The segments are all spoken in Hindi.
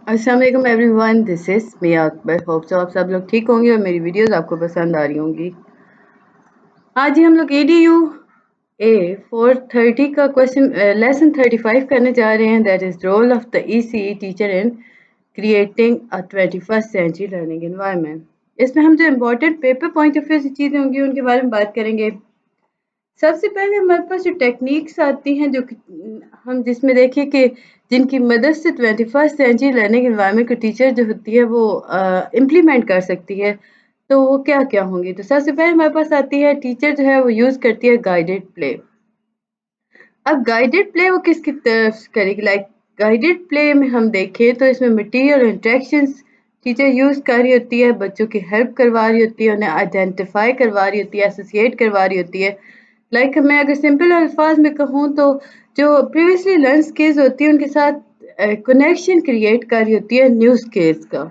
अस्सलाम वालेकुम everyone, this is Mia Akbar. Hope so आप सब लोग ठीक होंगे और मेरी वीडियोस आपको पसंद आ रही होंगी। आज ही हम लोग EDU ए 430 का क्वेश्चन लेसन 35 करने जा रहे हैं। That is role of the ECE teacher in creating a 21st century learning environment. इसमें हम जो important paper point of view से चीज़ें होंगी उनके बारे में बात करेंगे। सबसे पहले हमारे पास जो टेक्निक्स आती हैं जो हम जिसमें देखिए कि जिनकी मदद से 21st सेंचुरी लर्निंग एनवायरनमेंट को टीचर जो होती है वो इम्प्लीमेंट कर सकती है, तो वो क्या क्या होंगी। तो सबसे पहले हमारे पास आती है टीचर जो है वो यूज़ करती है गाइडेड प्ले। अब गाइडेड प्ले वो किसकी तरफ से करेगी, लाइक गाइडेड प्ले में हम देखें तो इसमें मटेरियल इंटरेक्शंस टीचर यूज़ कर रही होती है, बच्चों की हेल्प करवा रही होती है, उन्हें आइडेंटिफाई करवा रही होती है, एसोसिएट करवा रही होती है। लाइक मैं अगर सिंपल अल्फाज में कहूँ तो जो प्रीवियसली लर्न स्किल्स होती है उनके साथ कनेक्शन क्रिएट कर रही होती है न्यू स्किल्स का,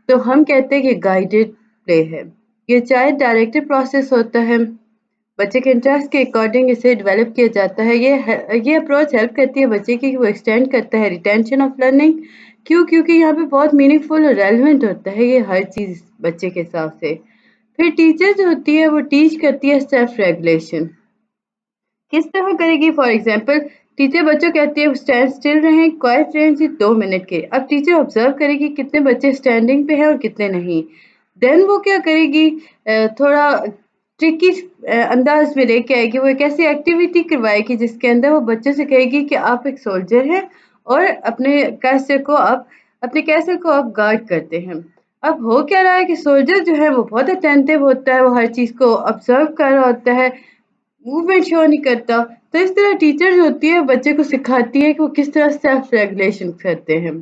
तो हम कहते हैं कि गाइडेड प्ले है। ये चाहे डायरेक्टेड प्रोसेस होता है, बच्चे के इंटरेस्ट के अकॉर्डिंग इसे डेवलप किया जाता है। ये अप्रोच हेल्प करती है बच्चे की, वो एक्सटेंड करता है रिटेंशन ऑफ लर्निंग। क्योंकि यहाँ पे बहुत मीनिंगफुल और रेलिवेंट होता है ये हर चीज़ बच्चे के हिसाब से। फिर टीचर जो होती है वो टीच करती है सेल्फ रेगुलेशन। किस तरह करेगी, फॉर एग्जाम्पल टीचर बच्चों कहती है स्टैंड स्टिल रहें, क्वाइट रहें जी 2 मिनट के। अब टीचर ऑब्जर्व करेगी कितने बच्चे स्टैंडिंग पे हैं और कितने नहीं। देन वो क्या करेगी, थोड़ा ट्रिकी अंदाज में लेके आएगी, वो एक ऐसी एक्टिविटी करवाएगी जिसके अंदर वो बच्चों से कहेगी कि आप एक सोल्जर हैं और अपने कैसल को आप गार्ड करते हैं। अब हो क्या रहा है कि सोल्जर जो है वो बहुत अटेंटिव होता है, वो हर चीज़ को ऑब्जर्व कर रहा होता है, मूवमेंट शो नहीं करता। तो इस तरह टीचर जो होती है बच्चे को सिखाती है कि वो किस तरह सेल्फ रेगुलेशन करते हैं,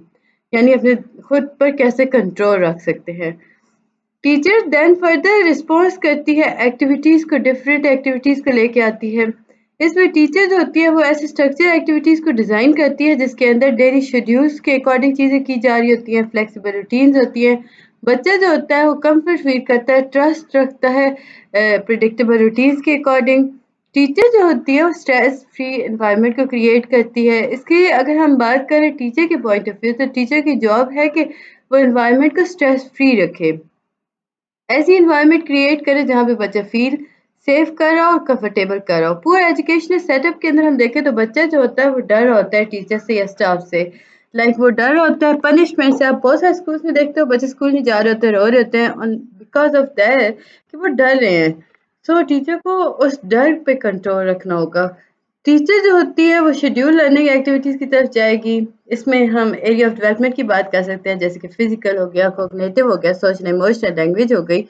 यानी अपने खुद पर कैसे कंट्रोल रख सकते हैं। टीचर देन फर्दर रिस्पॉन्स करती है, एक्टिविटीज़ को डिफरेंट एक्टिविटीज़ को लेके आती है। इसमें टीचर जो होती है वो ऐसे स्ट्रक्चर एक्टिविटीज़ को डिज़ाइन करती है जिसके अंदर डेली शेड्यूल्स के अकॉर्डिंग चीज़ें की जा रही होती हैं, फ्लेक्सिबल रूटीन्स होती हैं। बच्चा जो होता है वो कंफर्ट फील करता है, ट्रस्ट रखता है प्रिडिक्टेबल रूटीन्स के अकॉर्डिंग। टीचर जो होती है वो स्ट्रेस फ्री एनवायरनमेंट को क्रिएट करती है। इसकी अगर हम बात करें टीचर के पॉइंट ऑफ व्यू, तो टीचर की जॉब है कि वो एनवायरनमेंट को स्ट्रेस फ्री रखे, ऐसी एनवायरनमेंट क्रिएट करें जहाँ पे बच्चा फील सेफ कर रहा हो और कंफर्टेबल कर रहा हो। पूरा एजुकेशनल सेटअप के अंदर हम देखें तो बच्चा जो होता है वो डर रहा होता है टीचर से या स्टाफ से, लाइक वो डर रहा होता है पनिशमेंट से। आप बहुत सारे स्कूल्स में देखते हो बच्चे स्कूल नहीं जा रहे होते, रो रहे होते हैं बिकॉज ऑफ दैट कि वो डर रहे हैं। सो टीचर को उस डर पे कंट्रोल रखना होगा। टीचर जो होती है वो शेड्यूल लर्निंग एक्टिविटीज़ की तरफ जाएगी। इसमें हम एरिया ऑफ डेवलपमेंट की बात कर सकते हैं, जैसे कि फिजिकल हो गया, कॉग्निटिव हो गया, सोशल इमोशनल, लैंग्वेज हो गई,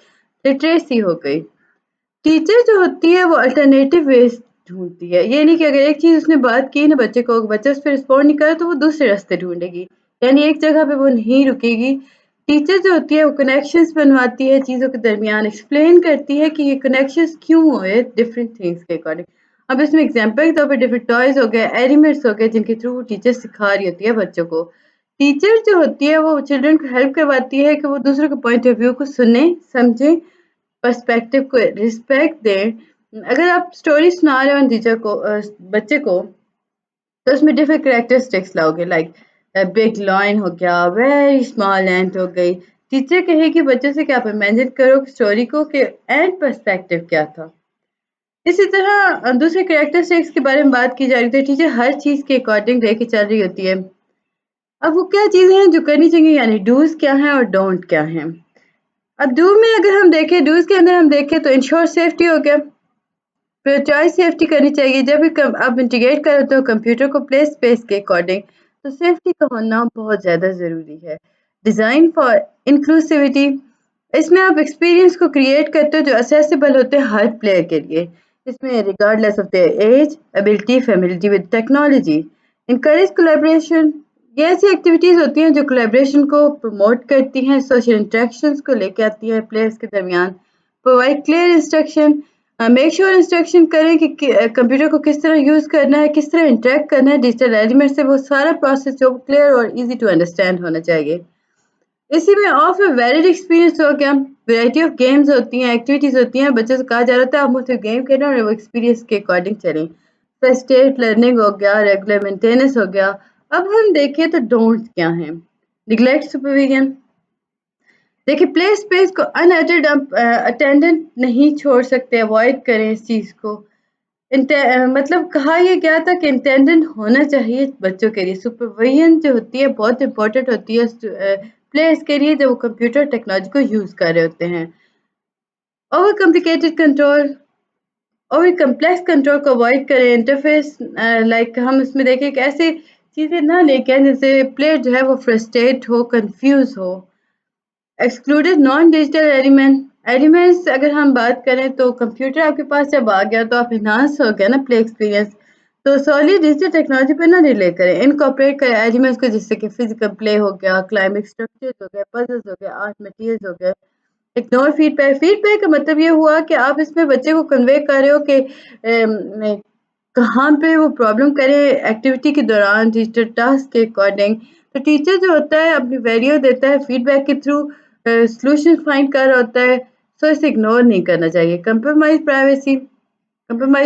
लिटरेसी हो गई। टीचर जो होती है वो अल्टरनेटिव वेज ढूंढती है, ये नहीं कि अगर एक चीज़ उसने बात की ना बच्चे को, बच्चा उस पर रिस्पॉन्ड नहीं करे तो वो दूसरे रास्ते ढूंढेगी, यानी एक जगह पे वो नहीं रुकेगी। टीचर जो होती है वो कनेक्शंस बनवाती है चीज़ों के दरमियान, एक्सप्लेन करती है कि ये कनेक्शंस क्यों हुए डिफरेंट थिंग्स के अकॉर्डिंग। अब इसमें एग्जाम्पल के तौर पर डिफरेंट टॉयज हो गए, एलिमेंट्स हो गए, जिनके थ्रू टीचर सिखा रही होती है बच्चों को। टीचर जो होती है वो चिल्ड्रन को हेल्प करवाती है कि वो दूसरों के पॉइंट ऑफ व्यू को सुने, समझें, पर्सपेक्टिव को रिस्पेक्ट दें। अगर आप स्टोरी सुना रहे हो टीचर को बच्चे को, तो उसमें डिफरेंट कैरेक्टरिस्टिक्स लाओगे, लाइक बिग लॉयन हो गया, वेरी स्मॉल एंट हो गई। टीचर कहेगी बच्चों से कि आप इमेजिन करो स्टोरी को कि एंड पर्सपेक्टिव क्या था। इसी तरह दूसरे कैरेक्टरिस्टिक्स के बारे में बात की जा रही थी, टीचर हर चीज़ के अकॉर्डिंग लेके चल रही होती है। अब वो क्या चीज़ें हैं जो करनी चाहिए, यानी डूज क्या हैं और डोंट क्या हैं। अब डू में अगर हम देखें, डूज के अंदर हम देखें तो इंश्योर सेफ्टी हो गया, फिर चॉइस सेफ्टी करनी चाहिए। जब भी आप इंटीग्रेट कर रहे हो कंप्यूटर को प्ले स्पेस के अकॉर्डिंग, तो सेफ्टी का होना बहुत ज़्यादा ज़रूरी है। डिज़ाइन फॉर इंक्लूसिविटी, इसमें आप एक्सपीरियंस को क्रिएट करते हो जो असेसिबल होते हैं हर प्लेयर के लिए। इसमें regardless of their age, ability, familiarity with technology. Encourage collaboration, ये ऐसी एक्टिविटीज़ होती हैं जो कोलैबोरेशन को प्रमोट करती हैं, सोशल इंटरेक्शंस को लेके आती हैं प्लेयर्स के दरमियान। Provide clear instruction, make sure instruction करें कि कंप्यूटर को किस तरह यूज़ करना है, किस तरह इंटरेक्ट करना है डिजिटल एलिमेंट से, वो सारा प्रोसेस जो क्लियर और इजी टू अंडरस्टैंड होना चाहिए। इसी में ऑफ ए वैलिड एक्सपीरियंस हो गया, वैरायटी ऑफ गेम्स होती हैं, एक्टिविटीज़ होती हैं, बच्चों से कहा जा रहा था आप मुझसे गेम खेलें और वो एक्सपीरियंस के अकॉर्डिंग चलें। फर्स्ट एड लर्निंग हो गया, रेगुलर मेंटेनेंस हो गया। अब हम देखें तो डोंट क्या हैं। neglect supervision। देखिए प्ले स्पेस को अटेंडेंट नहीं छोड़ सकते, अवॉइड करें इस चीज़ को। मतलब कहा ये गया था कि अटेंडेंट होना चाहिए बच्चों के लिए। सुपरविजन जो होती है बहुत इंपॉर्टेंट होती है प्लेयर्स के लिए जब वो कंप्यूटर टेक्नोलॉजी को यूज़ कर रहे होते हैं। ओवर कॉम्प्लिकेटेड कंट्रोल और कम्प्लेक्स कंट्रोल को अवॉइड करें। इंटरफेस लाइक हम उसमें देखें कि ऐसी चीज़ें ना लेके आएं जिससे प्लेयर जो है वो फ्रस्ट्रेट हो, कंफ्यूज हो। एक्सक्लूडेड नॉन डिजिटल एलिमेंट्स अगर हम बात करें तो कंप्यूटर आपके पास जब आ गया तो आप इन्हांस हो गया ना प्ले एक्सपीरियंस। तो सॉलिड डिजिटल टेक्नोलॉजी पे ना रिले करें, इनकॉर्पोरेट करें एलिमेंट्स को, जिससे कि फिजिकल प्ले हो गया, क्लाइमिक स्ट्रक्चर्स हो गए, पजल्स हो गए, आर्ट मटेरियल्स हो गए। Ignore feedback. फीडबैक का मतलब ये हुआ कि आप इसमें बच्चे को कन्वे कर रहे हो कि कहाँ पे वो प्रॉब्लम करे एक्टिविटी के दौरान डिजिटल टास्क के अकॉर्डिंग। तो टीचर जो होता है अपनी वैल्यू देता है फीडबैक के थ्रू, सॉल्यूशन फाइंड कर रहा होता है। सो इसे इग्नोर नहीं करना चाहिए। कंप्रोमाइज़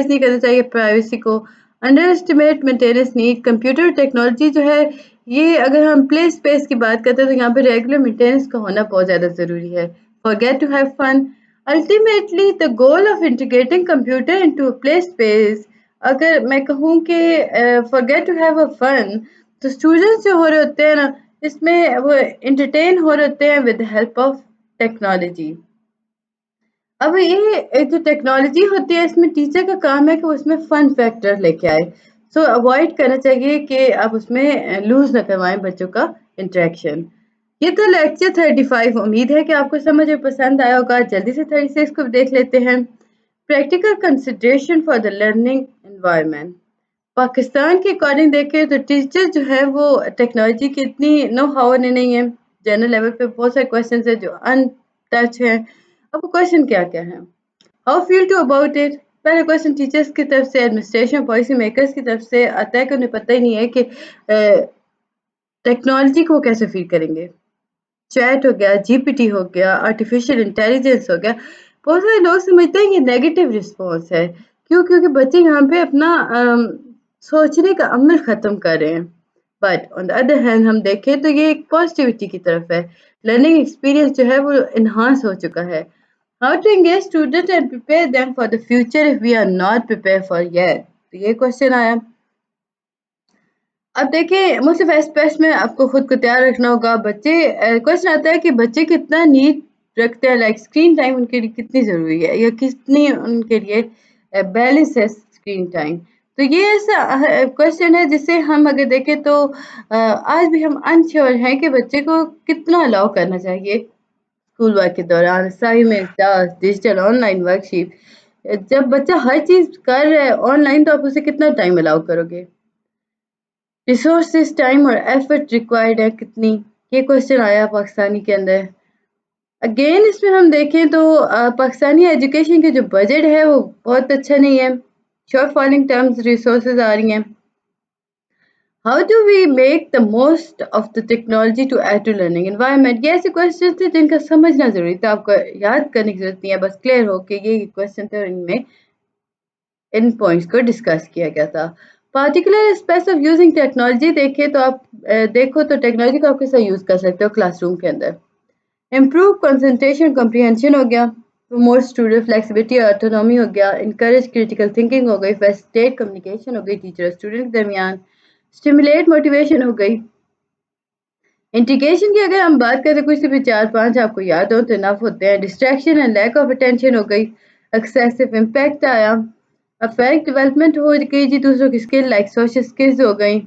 नहीं करना चाहिए प्राइवेसी को। Under estimate maintenance need. Computer technology जो है ये अगर हम प्ले स्पेस की बात करते हैं तो यहाँ पे रेगुलर मेंटेनेंस का होना बहुत ज़्यादा ज़रूरी है। Forget to have fun. Ultimately the goal of integrating computer into a play space, अगर मैं कहूँ कि forget to have a fun, तो स्टूडेंट्स जो हो रहे होते हैं ना इसमें वो एंटरटेन हो रहे होते हैं with the help of technology. अब ये जो टेक्नोलॉजी होती है इसमें टीचर का काम है कि वो उसमें फन फैक्टर लेके आए। सो अवॉइड करना चाहिए कि आप उसमें लूज ना करवाएं बच्चों का इंटरेक्शन। ये तो लेक्चर 35, उम्मीद है कि आपको समझ में पसंद आया होगा। जल्दी से 36 को देख लेते हैं। Practical consideration for the learning environment. Pakistan के अकॉर्डिंग देखें तो टीचर जो है वो टेक्नोलॉजी की इतनी नो हाउ नहीं है। जनरल लेवल पे बहुत सारे क्वेश्चन है जो अनटच हैं। अब क्वेश्चन क्या क्या है, how feel to about it. पहले क्वेश्चन टीचर्स की तरफ से, एडमिनिस्ट्रेशन पॉलिसी मेकर्स की तरफ से आता है कि उन्हें पता ही नहीं है कि टेक्नोलॉजी को कैसे फील करेंगे। चैट हो गया, जीपीटी हो गया, आर्टिफिशियल इंटेलिजेंस हो गया। बहुत सारे लोग समझते हैं ये नेगेटिव रिस्पॉन्स है। क्यों? क्योंकि बच्चे यहाँ पे अपना सोचने का अमल खत्म कर रहे हैं। But on the other hand हम देखें तो ये एक पॉजिटिविटी की तरफ है। लर्निंग एक्सपीरियंस जो है वो इन्हांस हो चुका है। How to engage student and prepare them for the future if we are not prepare for yet. तो ये क्वेश्चन आया। अब देखिए मुझसे फेस्ट फेस्ट में आपको खुद को तैयार रखना होगा। बच्चे क्वेश्चन आता है कि बच्चे कितना नीड रखते हैं, लाइक स्क्रीन टाइम उनके लिए कितनी ज़रूरी है या कितनी उनके लिए बैलेंस है स्क्रीन टाइम। तो ये ऐसा क्वेश्चन है जिसे हम अगर देखें तो आज भी हम अनश्योर हैं कि बच्चे को कितना अलाउ करना चाहिए स्कूल वर्क के दौरान, assignment, task, digital online worksheet. जब बच्चा हर चीज़ कर रहा है ऑनलाइन तो आप उसे कितना टाइम अलाउ करोगे। रिसोर्सेज, टाइम और एफर्ट रिक्वायर्ड है कितनी, ये क्वेश्चन आया पाकिस्तानी के अंदर। अगेन इसमें हम देखें तो पाकिस्तानी एजुकेशन के जो बजट है वो बहुत अच्छा नहीं है। शॉर्ट फॉलिंग टर्म्स रिसोर्सेज आ रही हैं। How do we make the most of the technology to add to learning environment. ये ऐसे क्वेश्चन थे जिनका समझना जरूरी था, आपको याद करने की जरूरत नहीं है, बस क्लियर हो कि ये क्वेश्चन थे और इनमें इन पॉइंट्स को डिस्कस किया गया था। Particular aspects of using technology देखें तो आप देखो तो टेक्नोलॉजी को आप कैसे यूज़ कर सकते हो क्लासरूम के अंदर। इम्प्रूव कंसंट्रेशन कम्प्रीहेंशन हो गया, प्रमोट स्टूडेंट फ्लेक्सिबिलिटी और ऑटोनॉमी हो गया, इनकरेज क्रिटिकल थिंकिंग हो गई, फैसिलिटेट कम्युनिकेशन हो गई टीचर स्टूडेंट के दरमियान, स्टिमुलेट मोटिवेशन हो गई। इंटीग्रेशन की अगर हम बात करें तो कुछ भी 4-5 आपको याद हो तो इनफ होते हैं। Distraction and lack of attention हो गई, एक्सेसिव इम्पैक्ट आया, अफेक्ट डेवलपमेंट हो गई जी दूसरों की स्किल लाइक सोशल स्किल्स हो गई।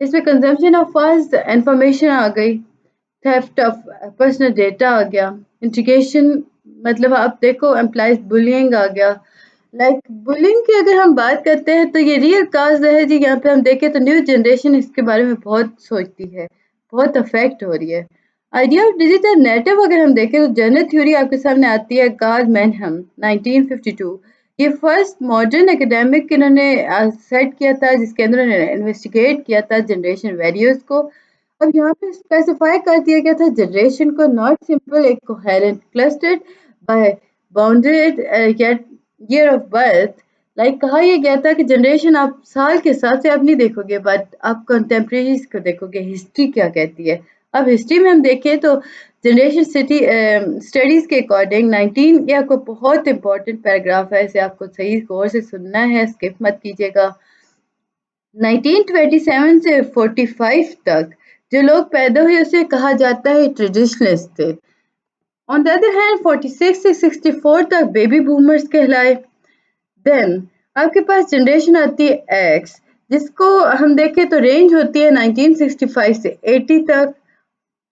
इसमें कंजम्पशन ऑफ फास्ट इंफॉर्मेशन आ गई, थेफ्ट ऑफ पर्सनल डेटा आ गया। इंटीग्रेशन मतलब आप देखो एम्प्लॉइज बुलिंग आ गया। लाइक बुलिंग की अगर हम बात करते हैं तो ये रियल काज है जी। यहाँ पे हम देखें तो न्यू जनरेशन इसके बारे में बहुत सोचती है, बहुत अफेक्ट हो रही है। आइडिया ऑफ डिजिटल नेटिव अगर हम देखें तो जनरल थ्योरी आपके सामने आती है कार्ल मैनहम 1952। ये फर्स्ट मॉडर्न एकेडमिक इन्होंने सेट किया था जिसके अंदर उन्होंने इन्वेस्टिगेट किया था जनरेशन वैल्यूज को। अब यहाँ पे स्पेसिफाई कर दिया गया था जनरेशन को नॉट सिंपल एक coherent clustered by bounded yet year of birth. Like कहा यह गया था कि जनरेशन आप साल के हिसाब से आप नहीं देखोगे बट आप कंटेम्प्रेरीज को देखोगे, हिस्ट्री क्या कहती है, अब हिस्ट्री में हम देखें तो जनरेशन सिटी स्टडीज़ के अकॉर्डिंग 19 ये आपको बहुत इंपॉर्टेंट पैराग्राफ है, इसे आपको सही गौर से सुनना है, स्किप मत कीजिएगा। 1927 से 45 तक जो लोग पैदा हुए उसे कहा जाता है ट्रेडिशनलिस्ट थे। ऑन द अदर हैंड 46 से 64 तक बेबी बूमर्स कहलाए। देन आपके पास जनरेशन आती है एक्स, जिसको हम देखें तो रेंज होती है 1965 से 80 तक।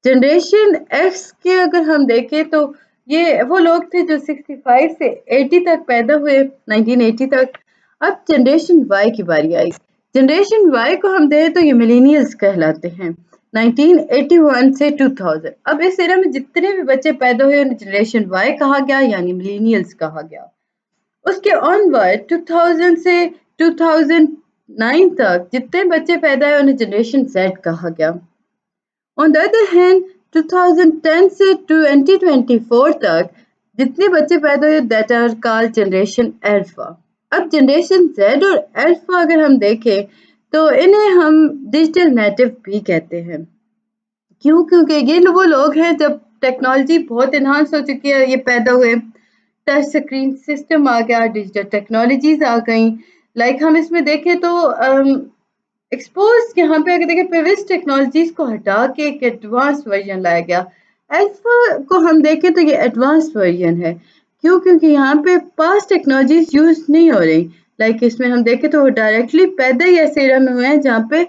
जनरेशन एक्स के अगर हम देखें तो ये वो लोग थे जो 65 से 80 तक पैदा हुए, 1980 तक। अब जनरेशन वाई की बारी आई। जनरेशन वाई को हम दें तो ये मिलेनियल्स कहलाते हैं, 1981 से 2000। अब इस एरा में जितने भी बच्चे पैदा हुए उन्हें जनरेशन वाई कहा गया, यानी मिलेनियल्स कहा गया। उसके ऑनवर्ड 2000 से 2009 तक जितने बच्चे पैदा हुए उन्हें जनरेशन जेड कहा गया। ऑन द अदर हैंड 2010 से 2024 तक जितने बच्चे पैदा हुए that are called generation alpha. अब जनरेशन जेड और अल्फा अगर हम देखें तो इन्हें हम डिजिटल नेटिव भी कहते हैं। क्यों? क्योंकि ये वो लोग हैं जब टेक्नोलॉजी बहुत इन्हांस हो चुकी है, ये पैदा हुए, टच स्क्रीन सिस्टम आ गया, डिजिटल टेक्नोलॉजीज आ गई। लाइक हम इसमें देखें तो एक्सपोज यहाँ पे अगर देखें प्रीवियस टेक्नोलॉजीज को हटा के एक एडवांस वर्जन लाया गया। अल्फा को हम देखें तो ये एडवांस वर्जन है। क्यों? क्योंकि यहाँ पे पास्ट टेक्नोलॉजीज यूज नहीं हो रही। लाइक इसमें हम देखें तो डायरेक्टली पैदा ही ऐसे एरा में हुए हैं जहाँ पे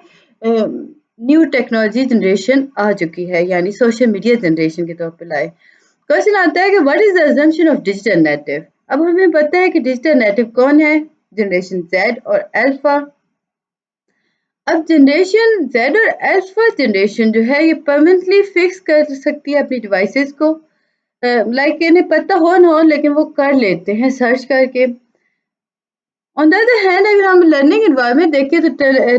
न्यू टेक्नोलॉजी जनरेशन आ चुकी है, यानी सोशल मीडिया जनरेशन के तौर पे लाए। क्वेश्चन आता है कि what is the assumption of digital native. अब हमें पता है कि डिजिटल नेटिव कौन है, जनरेशन जेड और अल्फा। अब जनरेशन जेड और अल्फा जनरेशन जो है ये परमानेंटली फिक्स कर सकती है अपनी डिवाइसेस को। लाइक इन्हें पता हो ना हो लेकिन वो कर लेते हैं सर्च करके। ऑन द अदर हैंड अगर हम लर्निंग एनवायरनमेंट देखें तो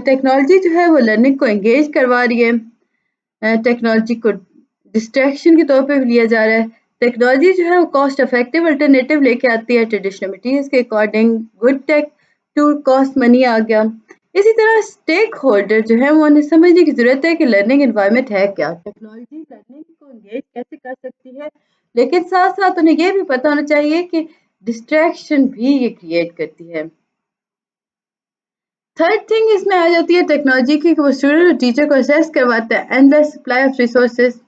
टेक्नोलॉजी जो है वो लर्निंग को एंगेज करवा रही है। टेक्नोलॉजी को डिस्ट्रैक्शन के तौर पे भी लिया जा रहा है। टेक्नोलॉजी जो है वो कॉस्ट इफेक्टिव अल्टरनेटिव लेके आती है ट्रेडिशनल मटीरियल्स के according. Good take to cost money आ गया। इसी तरह स्टेक होल्डर जो है वो उन्हें समझने की जरूरत है कि लर्निंग एनवायरनमेंट है क्या, टेक्नोलॉजी लर्निंग को एंगेज कैसे कर सकती है, लेकिन साथ साथ उन्हें ये भी पता होना चाहिए कि डिस्ट्रैक्शन भी ये क्रिएट करती है। थर्ड थिंग इसमें आ जाती है टेक्नोलॉजी की कि वो स्टूडेंट और टीचर को असेस करवाता है एंडलेस सप्लाई ऑफ रिसोर्सेज।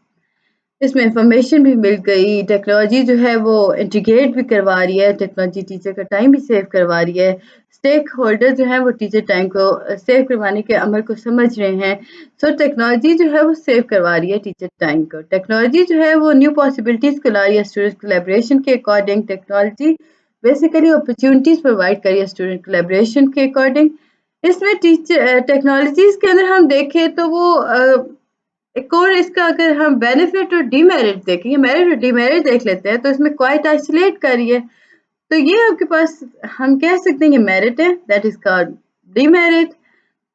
इसमें इंफॉर्मेशन भी मिल गई, टेक्नोलॉजी जो है वो इंटीग्रेट भी करवा रही है, टेक्नोलॉजी टीचर का टाइम भी सेव करवा रही है। स्टेक होल्डर जो है वो टीचर टाइम को सेव करवाने के अमल को समझ रहे हैं। सो टेक्नोलॉजी जो है वो सेव करवा रही है टीचर टाइम को। टेक्नोलॉजी जो है वो न्यू पॉसिबिलिटीज़ को ला रही है स्टूडेंट कोलैबोरेशन के according. Technology basically opportunities provide कर रही है स्टूडेंट कोलैबोरेशन के अकॉर्डिंग। इसमें टीचर टेक्नोलॉजीज़ के अंदर हम देखें तो वो एक और इसका अगर हम बेनिफिट और डीमेरिट देखेंगे, मेरिट और डीमेरिट देख लेते हैं तो इसमें क्वाइट आइसोलेट कर रही है। तो ये आपके पास हम कह सकते हैं कि मेरिट है, दैट इज कॉल्ड डीमेरिट।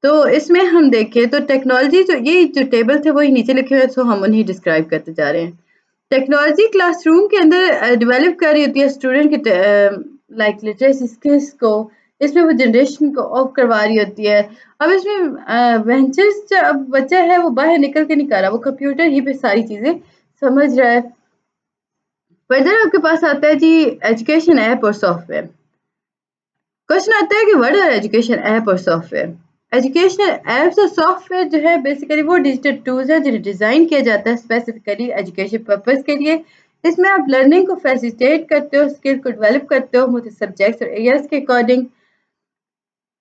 तो इसमें हम देखें तो टेक्नोलॉजी ये जो टेबल थे वही नीचे लिखे हुए, सो हम उन्हें डिस्क्राइब करते जा रहे हैं। टेक्नोलॉजी क्लासरूम के अंदर डेवलप कर रही होती है स्टूडेंट के लाइक लिटरेसी स्किल्स को। इसमें वो जनरेशन को ऑफ करवा रही होती है। अब इसमें वेंचर्स जो अब बच्चा है वो बाहर निकल के नहीं कर रहा, वो कंप्यूटर ही पे सारी चीज़ें समझ रहा है। फर्दर आपके पास आता है जी एजुकेशन ऐप और सॉफ्टवेयर। क्वेश्चन आता है कि व्हाट आर एजुकेशन ऐप और सॉफ्टवेयर। एजुकेशनल ऐप्स और सॉफ्टवेयर जो है बेसिकली वो डिजिटल टूल्स हैं जिन्हें डिज़ाइन किया जाता है स्पेसिफिकली एजुकेशन पर्पस के लिए। इसमें आप लर्निंग को फैसिलिटेट करते हो, स्किल को डेवलप करते हो मुख्तलिफ सब्जेक्ट्स और एरियाज के अकॉर्डिंग।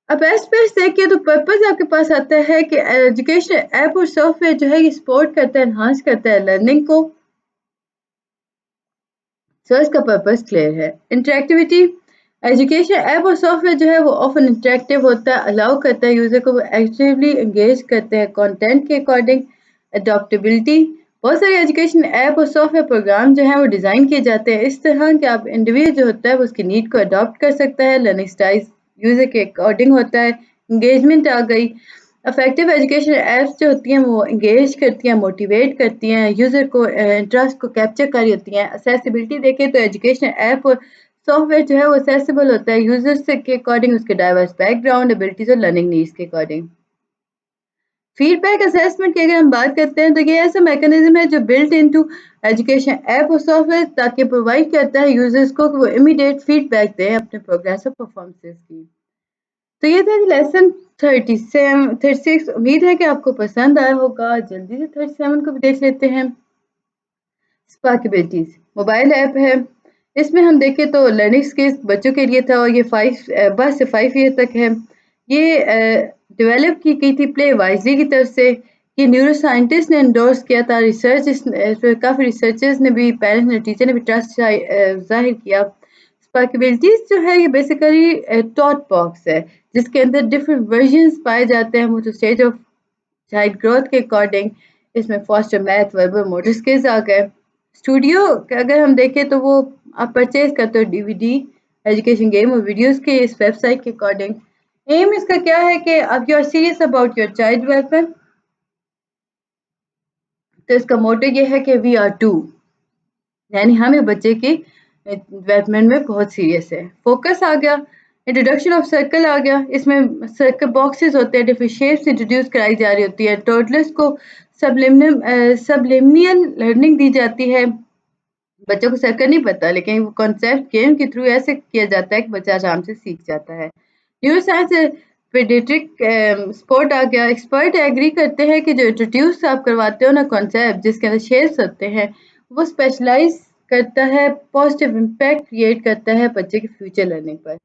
अब एस्पेक्ट्स देखिए तो पर्पस आपके पास आता है कि एजुकेशनल ऐप और सॉफ्टवेयर जो है ये सपोर्ट करता है, एनहांस करता है लर्निंग को। सो इसका पर्पस क्लियर है। इंटरेक्टिविटी, एजुकेशन ऐप और सॉफ्टवेयर जो है वो ऑफन इंटरेक्टिव होता है, अलाउ करता है यूजर को, वो एक्टिवली एंगेज करते हैं कंटेंट के अकॉर्डिंग। अडॉप्टेबिलिटी, बहुत सारे एजुकेशन ऐप और सॉफ्टवेयर प्रोग्राम जो है वो डिज़ाइन किए जाते हैं इस तरह कि आप इंडिविजुअल जो होता है वो उसकी नीड को अडॉप्ट कर सकता है। लर्निंग स्टाइल यूजर के अकॉर्डिंग होता है। इंगेजमेंट आ गई, इफेक्टिव एजुकेशन ऐप्स जो होती हैं वो इंगेज करती हैं, मोटिवेट करती हैं, यूज़र को इंटरेस्ट को कैप्चर कर रही होती हैं। असेसिबिलिटी देखें तो एजुकेशन ऐप और सॉफ्टवेयर जो है वो असेसिबल होता है यूजर्स के अकॉर्डिंग, उसके डाइवर्स बैकग्राउंड, एबिलिटीज और लर्निंग नीड्स के अकॉर्डिंग। फीडबैक असेसमेंट की अगर हम बात करते हैं तो ये ऐसा मैकेनिज्म है जो बिल्ट इनटू एजुकेशन ऐप और सॉफ्टवेयर ताकि प्रोवाइड करता है यूजर्स को कि वो इमीडिएट फीडबैक दें अपने प्रोग्रेस और परफॉर्मेंसेस की। तो ये था लेसन 36। उम्मीद है कि आपको पसंद आया होगा। जल्दी से 37 को भी देख लेते हैं। स्पार्केबिलिटीज मोबाइल ऐप है। इसमें हम देखें तो लर्निंग स्किल्स बच्चों के लिए था और ये 5 से 5 ईयर तक है। ये डेवलप की गई थी प्ले वाइजली की तरफ से। ये न्यूरो साइंटिस्ट ने एंडोर्स किया था। काफ़ी रिसर्चर्स ने भी, पेरेंट्स ने, टीचर ने भी ट्रस्ट जाहिर किया। स्पार्केबिलिटीज जो है ये बेसिकली टॉट बॉक्स है जिसके अंदर डिफरेंट वर्जन्स पाए जाते हैं। वो तो स्टेज ऑफ चाइल्ड ग्रोथ के अकॉर्डिंग इसमें foster math verbal motor skills आ गए। स्टूडियो अगर हम देखें तो वो आप परचेज करते हो डीवीडी एजुकेशन गेम और वीडियोस के इस वेबसाइट के अकॉर्डिंग। एम इसका क्या है कि अब you are serious about your child development, तो इसका मोटो ये है कि वी आर टू, यानी हम बच्चे की डेवलपमेंट में बहुत सीरियस है। फोकस आ गया। इंट्रोडक्शन ऑफ सर्कल आ गया। इसमें सर्कल बॉक्सेस होते हैं, डिफरेंट शेप्स इंट्रोड्यूस कराई जा रही होती है। टोटलर्स को सबलिमिनियल लर्निंग दी जाती है। बच्चों को सर्कल नहीं पता लेकिन वो कॉन्सेप्ट गेम के थ्रू ऐसे किया जाता है कि बच्चा आराम से सीख जाता है। न्यूरो साइंस पीडियाट्रिक स्पोर्ट आ गया। एक्सपर्ट एग्री करते हैं कि जो इंट्रोड्यूस आप करवाते हो ना कॉन्सेप्ट जिसके अंदर शेप्स होते हैं वो स्पेशलाइज करता है, पॉजिटिव इम्पैक्ट क्रिएट करता है बच्चे की फ्यूचर लर्निंग पर।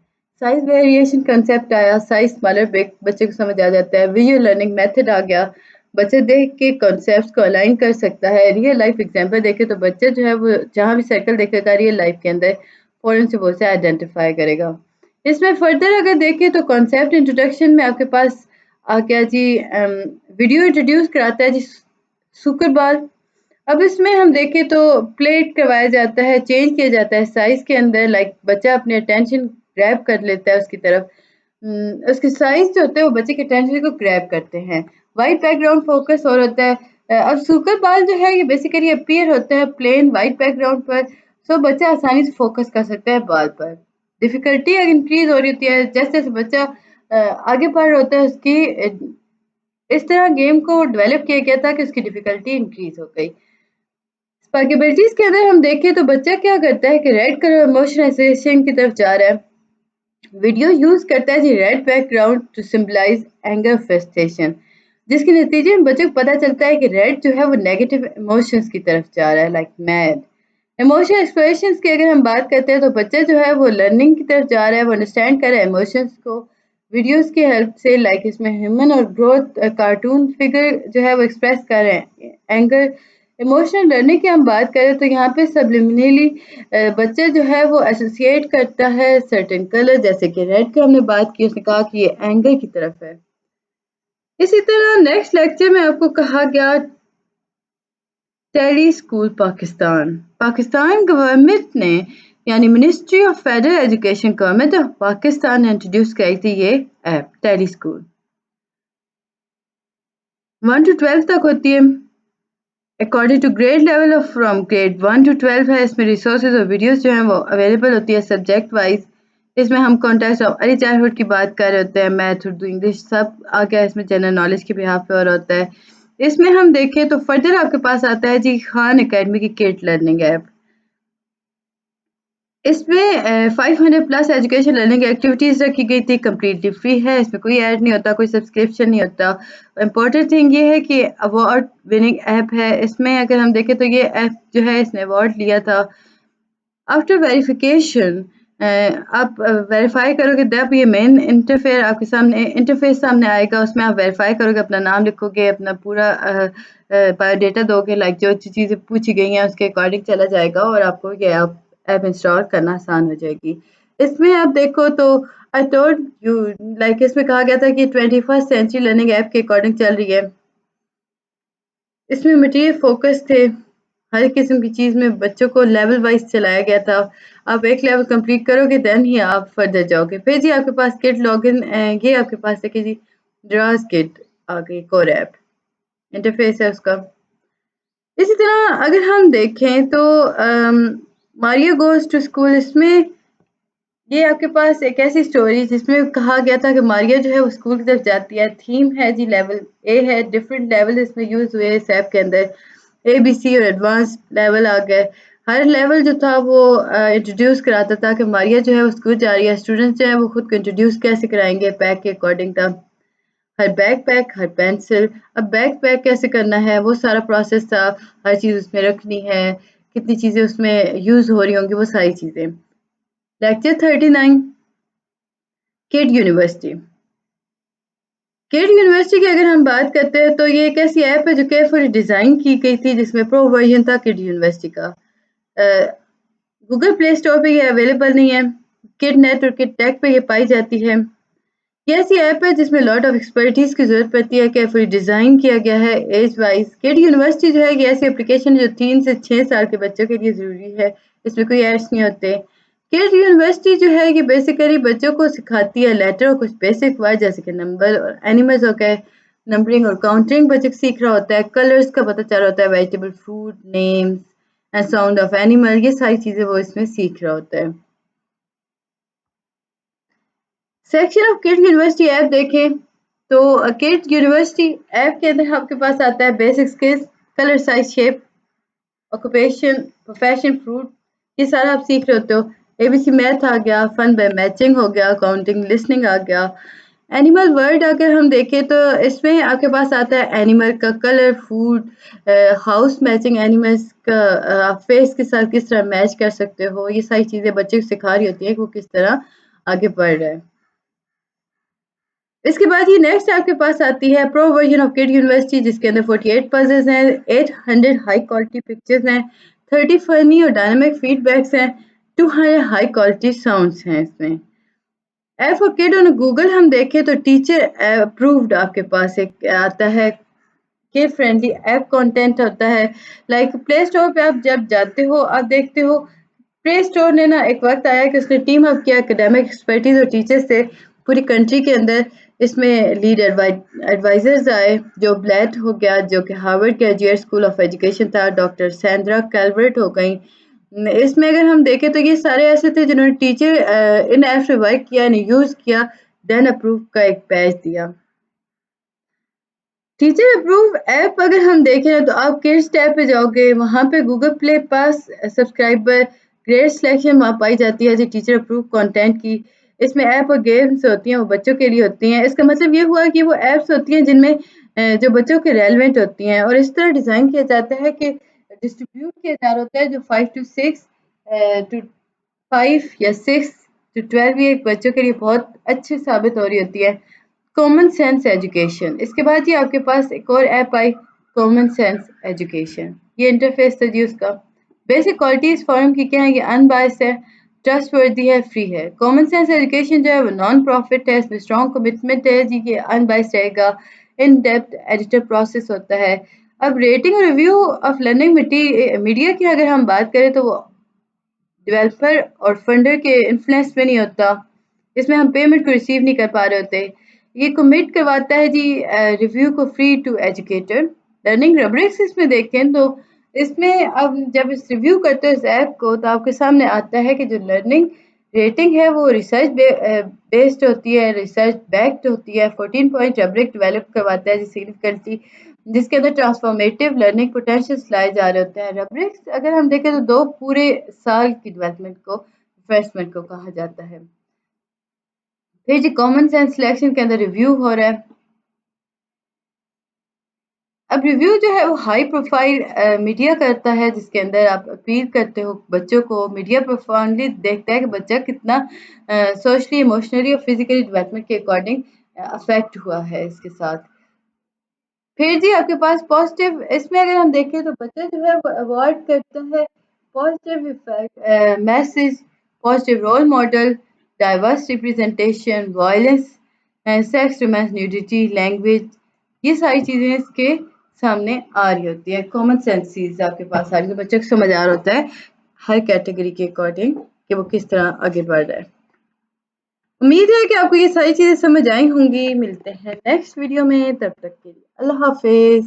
साइज वेरिएशन कंसेप्ट आया। साइज स्मॉलर बिग बच्चे को समझ आ जाता है। विजुअल लर्निंग मेथड आ गया। बच्चे देख के कॉन्सेप्ट्स को अलाइन कर सकता है। रियल लाइफ एग्जांपल देखे तो बच्चे जो है वो जहाँ भी सर्कल देखेगा रियल लाइफ के अंदर फौरन से वो उसे आइडेंटिफाई करेगा। इसमें फर्दर अगर देखें तो कॉन्सेप्ट इंट्रोडक्शन में आपके पास आ गया जी वीडियो इंट्रोड्यूस कराता है जी सुकर बाल। अब इसमें हम देखें तो प्लेट करवाया जाता है, चेंज किया जाता है साइज के अंदर। लाइक बच्चा अपने अटेंशन ग्रैब कर लेता है उसकी तरफ। उसके साइज जो होते हैं वो बच्चे के अटेंशन को ग्रैब करते हैं। वाइट बैकग्राउंड फोकस और होता है। अब सुकर बाल जो है ये बेसिकली अपीयर होता है प्लेन वाइट बैकग्राउंड पर, सो बच्चा आसानी से फोकस कर सकता है बाल पर। डिफिकल्टी इंक्रीज हो रही होती है जैसे जैसे बच्चा आगे बढ़ रहा होता है उसकी इस तरह गेम को डेवलप किया गया था कि उसकी डिफिकल्टी इंक्रीज हो गई। स्पार्केबिलिटीज के अंदर हम देखें तो बच्चा क्या करता है कि रेड कलर इमोशन एसोसिएशन की तरफ जा रहा है। वीडियो यूज करता है जी red background to symbolize anger frustration, जिसके नतीजे में बच्चे को पता चलता है कि रेड जो है वो नेगेटिव इमोशंस की तरफ जा रहा है, लाइक मैड। इमोशनल एक्सप्रेशंस की अगर हम बात करते हैं तो बच्चा जो है वो लर्निंग की तरफ जा रहा है, वो अंडरस्टैंड कर रहा है इमोशंस को वीडियोस की हेल्प से। लाइक इसमें ह्यूमन और ग्रोथ कार्टून फिगर जो है वो एक्सप्रेस कर रहे हैं एंगर। इमोशनल लर्निंग की हम बात करें तो यहाँ पे सबलिमिनली बच्चा जो है वो एसोसिएट करता है सर्टेन कलर, जैसे कि रेड की हमने बात की, उसने कहा कि ये एंगर की तरफ है। इसी तरह नेक्स्ट लेक्चर में आपको कहा गया tele school Pakistan. Pakistan government ने यानी ministry of federal education government of Pakistan ने इंट्रोड्यूस की थी ये ऐप टेली स्कूल। 1 to 12 तक होती है according to grade level of from grade 1 to 12 है। इसमें रिसोर्सेज और वीडियोस जो हैं वो अवेलेबल होती है सब्जेक्ट वाइज। इसमें हम कॉन्टेक्स्ट ऑफ अर्ली चाइल्डहुड की बात कर रहे होते हैं, मैथ उर्दू इंग्लिश सब आ गया इसमें, जनरल नॉलेज के बिहाफ पे और होता है। इसमें हम देखें तो फर्दर आपके पास आता है जी खान एकेडमी की किड लर्निंग ऐप। इसमें 500 प्लस एजुकेशन लर्निंग एक्टिविटीज़ रखी गई थी, कम्प्लीटली फ्री है। इसमें कोई ऐड नहीं होता, कोई सब्सक्रिप्शन नहीं होता। इम्पोर्टेंट थिंग ये है कि अवार्ड विनिंग ऐप है। इसमें अगर हम देखें तो ये ऐप जो है इसने अवार्ड लिया था। आफ्टर वेरिफिकेशन आप वेरीफाई करोगे तब ये मेन इंटरफेयर आपके सामने इंटरफेस सामने आएगा। उसमें आप वेरीफाई करोगे, अपना नाम लिखोगे, अपना पूरा बायोडाटा दोगे, लाइक जो चीज़ें पूछी गई हैं उसके अकॉर्डिंग चला जाएगा और आपको ये ऐप इंस्टॉल करना आसान हो जाएगी। इसमें आप देखो तो आई टोल्ड यू, लाइक इसमें कहा गया था कि 21st सेंचुरी लर्निंग ऐप के अकॉर्डिंग चल रही है। इसमें मटेरियल फोकस थे, हर किस्म की चीज़ में बच्चों को लेवल वाइज चलाया गया था। आप एक लेवल कंप्लीट करोगे देन ही आप फर्दर जाओगे। फिर जी आपके पास किट लॉगिन, ये आपके पास है कि जी ड्रास किट आ गई, कोर ऐप इंटरफेस है उसका। इसी तरह अगर हम देखें तो मारियो गोज टू स्कूल, इसमें ये आपके पास एक ऐसी स्टोरी जिसमें कहा गया था कि मारिया जो है वो स्कूल की तरफ जाती है। थीम है जी लेवल ए है, डिफरेंट लेवल इसमें यूज़ हुए इस ऐप के अंदर। ABC और एडवांस लेवल आ गए। हर लेवल जो था वो इंट्रोड्यूस कराता था कि मारिया जो है वो स्कूल जा रही है। स्टूडेंट्स जो है वो खुद को इंट्रोड्यूस कैसे कराएंगे पैक के अकॉर्डिंग था। हर बैकपैक, हर पेंसिल। अब बैकपैक कैसे करना है वो सारा प्रोसेस था। हर चीज़ उसमें रखनी है, कितनी चीज़ें उसमें यूज़ हो रही होंगी वो सारी चीज़ें। Lecture 39 kid university. Kid university की अगर हम बात करते हैं तो ये एक ऐसी ऐप है जो केयरफुली डिज़ाइन की गई थी जिसमें प्रो वर्जन था किड यूनिवर्सिटी का। गूगल प्ले स्टोर पे ये अवेलेबल नहीं है। किड नेट और किड टेक पे ये पाई जाती है। ये ऐसी ऐप है जिसमें लॉट ऑफ एक्सपर्टीज़ की ज़रूरत पड़ती है। केयरफुली डिज़ाइन किया गया है एज वाइज। किड यूनिवर्सिटी जो है ये ऐसी एप्लीकेशन है जो 3 से 6 साल के बच्चों के लिए ज़रूरी है। इसमें कोई एड्स नहीं होते। किड यूनिवर्सिटी जो है ये बेसिकली बच्चों को सिखाती है लेटर और कुछ बेसिक वर्ड जैसे कि नंबर और एनिमल्स हो गए। नंबरिंग और काउंटिंग बच्चे को सीख रहा होता है। कलर्स का पता चल रहा होता है, vegetable, fruit names and sound of animal, ये सारी चीज़ें वो इसमें सीख रहा होता है। Section of kid university app देखें तो किड यूनिवर्सिटी ऐप के अंदर आपके पास आता है basic skills, colour, size, shape, occupation, profession, fruit, ये सारा आप सीख रहे होते हो। ABC मैथ आ गया, फन बाय मैचिंग हो गया, काउंटिंग, लिसनिंग आ गया। एनिमल वर्ड अगर हम देखें तो इसमें आपके पास आता है एनिमल का colour, food, house matching animals का आप फेस के साथ किस तरह मैच कर सकते हो, ये सारी चीज़ें बच्चे को सिखा रही होती है कि वो किस तरह आगे बढ़ रहा है। इसके बाद ये नेक्स्ट आपके पास आती है pro version of kid university जिसके अंदर 48 पजल्स हैं, 800 हाई क्वालिटी पिक्चर्स हैं, 30 फनी और डायनामिक फीडबैक्स हैं, 200 हाई क्वालिटी साउंड्स हैं इसमें। App for kid on Google हम देखें तो टीचर अप्रूव्ड आपके पास एक आता है। किड फ्रेंडली ऐप कंटेंट होता है। लाइक प्ले स्टोर पे आप जब जाते हो आप देखते हो प्ले स्टोर ने ना एक वक्त आया कि उसने टीम अप किया एकेडमिक एक्सपर्टीज और टीचर्स से पूरी कंट्री के अंदर। इसमें लीड एडवाइजर्स आए। जो ब्लैट हो गया जो कि Harvard graduate school of education था, डॉक्टर सैंड्रा कैलवर्ट हो गई। इसमें अगर हम देखें तो ये सारे ऐसे थे जिन्होंने टीचर इन ऐप से वर्क किया, इन्हें यूज़ किया, देन अप्रूव का एक बैच दिया। टीचर अप्रूव ऐप अगर हम देखें तो आप किड्स टैब पे जाओगे, वहाँ पे गूगल प्ले पास सब्सक्राइबर ग्रेड सिलेक्शन वहाँ पाई जाती है जी टीचर अप्रूव कंटेंट की। इसमें ऐप और गेम्स होती हैं वो बच्चों के लिए होती हैं। इसका मतलब ये हुआ कि वो ऐप्स होती हैं जिनमें जो बच्चों के रेलेवेंट होती हैं और इस तरह डिज़ाइन किया जाता है कि डिस्ट्रीब्यूट किया जा रहा होता है जो 5 टू 6 टू 5 या 6 टू 12 ये बच्चों के लिए बहुत अच्छी साबित हो रही होती है। कॉमन सेंस एजुकेशन, इसके बाद ये आपके पास एक और ऐप आई कॉमन सेंस एजुकेशन। ये इंटरफेस था जी उसका। बेसिक क्वालिटीज फॉर्म की क्या है, ये अनबायस्ड है, ट्रस्टवर्दी है, फ्री है। कॉमन सेंस एजुकेशन जो है वो नॉन प्रॉफिट है, इसमें स्ट्रॉन्ग कमिटमेंट है जी कि अनबायस्ड रहेगा। इन डेप्थ एडिटर प्रोसेस होता है। अब रेटिंग और रिव्यू ऑफ लर्निंग मीडिया की अगर हम बात करें तो वो डेवलपर और फंडर के इन्फ्लुएंस में नहीं होता। इसमें हम पेमेंट को रिसीव नहीं कर पा रहे होते। ये कमिट करवाता है जी रिव्यू को फ्री टू एजुकेटर। लर्निंग रब्रिक्स इसमें देखें तो इसमें अब जब इस रिव्यू करते हो इस ऐप को तो आपके सामने आता है कि जो लर्निंग रेटिंग है वो रिसर्च बेस्ड होती है, रिसर्च बैक्ड होती है। 14 पॉइंट रब्रिक डेवलप करवाता है जी सिग्निफिकेंटली, जिसके अंदर ट्रांसफॉर्मेटिव लर्निंग पोटेंशियल्स लाए जा रहे होते हैं। रब्रिक्स अगर हम देखें तो 2 पूरे साल की डेवलपमेंट को रिफ्रेशमेंट को कहा जाता है। फिर जी कॉमन सेंस सिलेक्शन के अंदर रिव्यू हो रहा है। अब रिव्यू जो है वो हाई प्रोफाइल मीडिया करता है जिसके अंदर आप अपील करते हो बच्चों को। मीडिया प्रोफाइनली देखता है कि बच्चा कितना सोशली, इमोशनली और फिजिकली डेवलपमेंट के अकॉर्डिंग अफेक्ट हुआ है इसके साथ। फिर जी आपके पास पॉजिटिव, इसमें अगर हम देखें तो बच्चा जो है वो अवॉइड करता है positive effect message, positive role model, diverse representation, violence, sex, romance, nudity, language, ये सारी चीज़ें इसके सामने आ रही होती है। कॉमन सेंस चीज़ आपके पास आ रही है, तो बच्चे को समझ आ रहा होता है हर कैटेगरी के अकॉर्डिंग कि वो किस तरह आगे बढ़ रहा है। उम्मीद है कि आपको ये सारी चीज़ें समझ आई होंगी। मिलते हैं नेक्स्ट वीडियो में, तब तक के लिए अल्लाह हाफिज़।